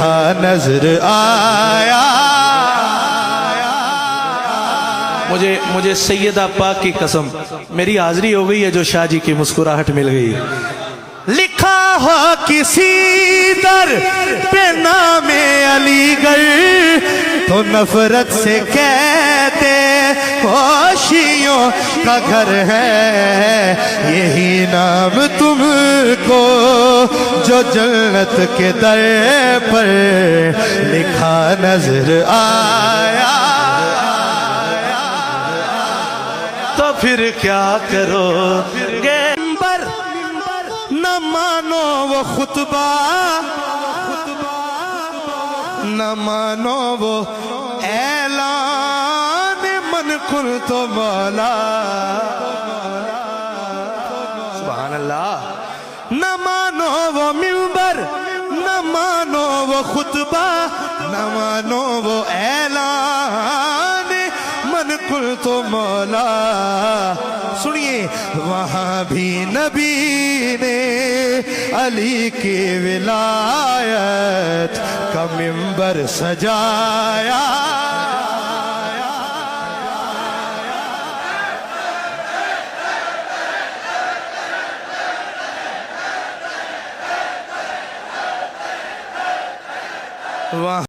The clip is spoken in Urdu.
لکھا نظر آیا. مجھے سیدہ پاک کی قسم میری حاضری ہو گئی ہے جو شاہ جی کی مسکراہٹ مل گئی. لکھا ہو کسی در پہ نام علی گڑھ تو نفرت سے کہتے ہوشیوں کا گھر ہے. یہی نام تم کو جو جنت کے در پر لکھا نظر آیا. تو پھر کیا کرو گے؟ نہ مانو وہ خطبہ نہ مانو وہ اعلان من کن تو مولا. سبحان اللہ. نہ مانو وہ منبر نہ مانو وہ خطبہ نہ مانو وہ اعلان من کن تو مولا. سنیے وہاں بھی نبی نے علی کی ولایت کا منبر سجایا. وہاں